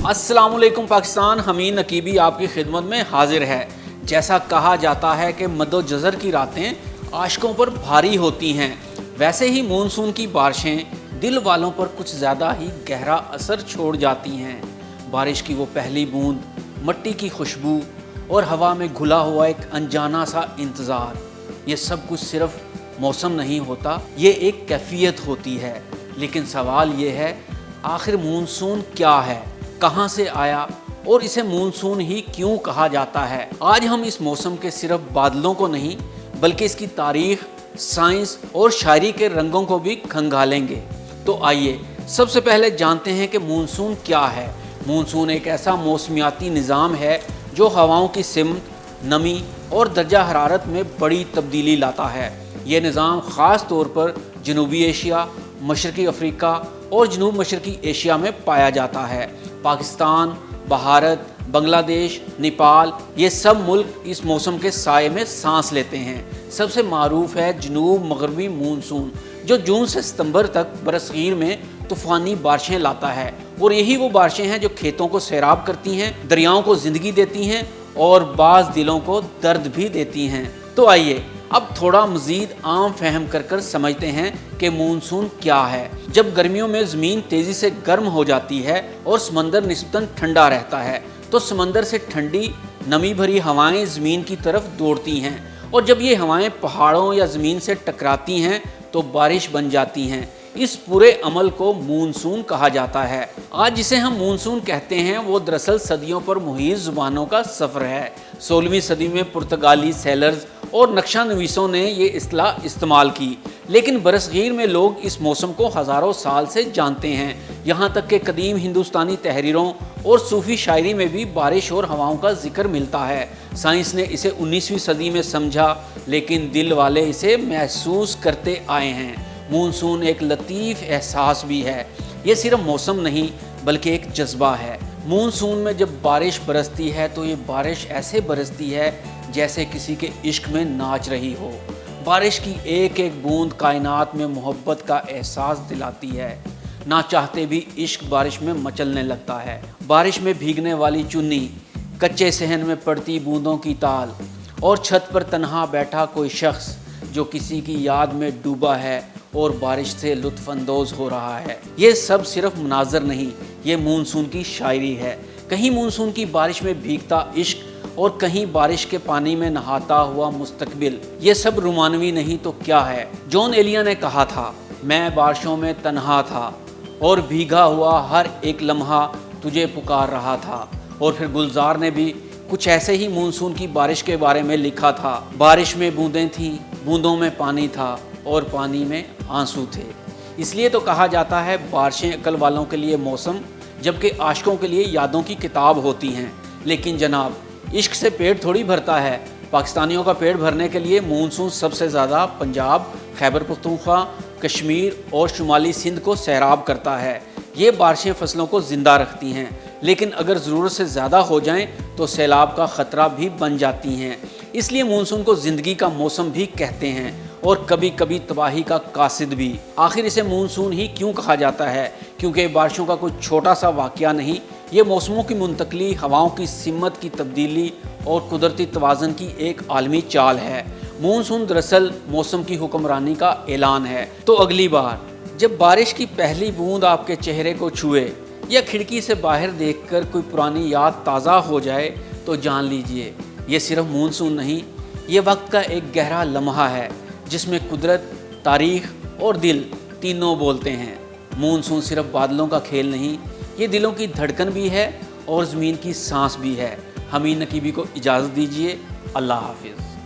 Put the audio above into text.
अस्सलामुअलैकुम पाकिस्तान, हमीद नकीबी आपकी खिदमत में हाजिर है। जैसा कहा जाता है कि मद्दो-जज़र की रातें आशिकों पर भारी होती हैं, वैसे ही मानसून की बारिशें दिल वालों पर कुछ ज़्यादा ही गहरा असर छोड़ जाती हैं। बारिश की वो पहली बूंद, मट्टी की खुशबू और हवा में घुला हुआ एक अनजाना सा इंतज़ार, ये सब कुछ सिर्फ मौसम नहीं होता, ये एक कैफियत होती है। लेकिन सवाल ये है, आखिर मानसून क्या है, कहाँ से आया और इसे मानसून ही क्यों कहा जाता है? आज हम इस मौसम के सिर्फ बादलों को नहीं बल्कि इसकी तारीख, साइंस और शायरी के रंगों को भी खंगालेंगे। तो आइए सबसे पहले जानते हैं कि मानसून क्या है। मानसून एक ऐसा मौसमियाती निज़ाम है जो हवाओं की सिमत, नमी और दर्जा हरारत में बड़ी तब्दीली लाता है। ये निज़ाम ख़ास तौर पर जनूबी एशिया, मशरक़ी अफ्रीका और जनूब मशरक़ी एशिया में पाया जाता है। पाकिस्तान, भारत, बांग्लादेश, नेपाल, ये सब मुल्क इस मौसम के साए में सांस लेते हैं। सबसे मारूफ है जनूब मगरबी मानसून, जो जून से सितंबर तक बरसगीर में तूफ़ानी बारिशें लाता है। और यही वो बारिशें हैं जो खेतों को सैराब करती हैं, दरियाओं को ज़िंदगी देती हैं और बाज़ दिलों को दर्द भी देती हैं। तो आइए अब थोड़ा मज़ीद आम फहम कर समझते हैं कि मानसून क्या है। जब गर्मियों में ज़मीन तेज़ी से गर्म हो जाती है और समंदर निस्बतन ठंडा रहता है, तो समंदर से ठंडी नमी भरी हवाएं ज़मीन की तरफ दौड़ती हैं, और जब ये हवाएं पहाड़ों या ज़मीन से टकराती हैं तो बारिश बन जाती हैं। इस पूरे अमल को मानसून कहा जाता है। आज जिसे हम मानसून कहते हैं वो दरअसल सदियों पर मुहीत ज़ुबानों का सफ़र है। 16वीं सदी में पुर्तगाली सेलर्स और नक्शा नवीसों ने ये इस्तिलाह इस्तेमाल की, लेकिन बरसगीर में लोग इस मौसम को हज़ारों साल से जानते हैं। यहाँ तक कि कदीम हिंदुस्तानी तहरीरों और सूफ़ी शायरी में भी बारिश और हवाओं का जिक्र मिलता है। साइंस ने इसे 19वीं सदी में समझा, लेकिन दिल वाले इसे महसूस करते आए हैं। मानसून एक लतीफ़ एहसास भी है। ये सिर्फ मौसम नहीं बल्कि एक जज्बा है। मानसून में जब बारिश बरसती है तो ये बारिश ऐसे बरसती है जैसे किसी के इश्क में नाच रही हो। बारिश की एक एक बूंद कायनात में मोहब्बत का एहसास दिलाती है। ना चाहते भी इश्क बारिश में मचलने लगता है। बारिश में भीगने वाली चुन्नी, कच्चे सहन में पड़ती बूंदों की ताल, और छत पर तन्हा बैठा कोई शख्स जो किसी की याद में डूबा है और बारिश से लुत्फ़ अंदोज़ हो रहा है। ये सब सिर्फ मनाज़र नहीं, ये मानसून की शायरी है। कहीं मानसून की बारिश में भीगता इश्क और कहीं बारिश के पानी में नहाता हुआ मुस्तकबिल। ये सब रोमानवी नहीं तो क्या है? जॉन एलिया ने कहा था, मैं बारिशों में तन्हा था और भीगा हुआ हर एक लम्हा तुझे पुकार रहा था। और फिर गुलजार ने भी कुछ ऐसे ही मानसून की बारिश के बारे में लिखा था, बारिश में बूंदें थीं, बूंदों में पानी था और पानी में आंसू थे। इसलिए तो कहा जाता है बारिशें अक्ल वालों के लिए मौसम, जबकि आशिकों के लिए यादों की किताब होती हैं। लेकिन जनाब, इश्क से पेट थोड़ी भरता है। पाकिस्तानियों का पेट भरने के लिए मानसून सबसे ज़्यादा पंजाब, खैबर पख्तूनख्वा, कश्मीर और शुमाली सिंध को सैराब करता है। ये बारिशें फसलों को ज़िंदा रखती हैं, लेकिन अगर ज़रूरत से ज़्यादा हो जाएं तो सैलाब का ख़तरा भी बन जाती हैं। इसलिए मानसून को ज़िंदगी का मौसम भी कहते हैं और कभी कभी तबाही का कासिद भी। आखिर इसे मानसून ही क्यों कहा जाता है? क्योंकि बारिशों का कोई छोटा सा वाक़या नहीं, ये मौसमों की मुंतकली, हवाओं की सिमत की तब्दीली और कुदरती तवाज़न की एक आलमी चाल है। मानसून दरअसल मौसम की हुक्मरानी का ऐलान है। तो अगली बार जब बारिश की पहली बूंद आपके चेहरे को छुए या खिड़की से बाहर देखकर कोई पुरानी याद ताज़ा हो जाए तो जान लीजिए ये सिर्फ मानसून नहीं, ये वक्त का एक गहरा लम्हा है जिसमें कुदरत, तारीख़ और दिल तीनों बोलते हैं। मानसून सिर्फ बादलों का खेल नहीं, ये दिलों की धड़कन भी है और ज़मीन की सांस भी है। हमीद नकीबी को इजाज़त दीजिए। अल्लाह हाफिज़।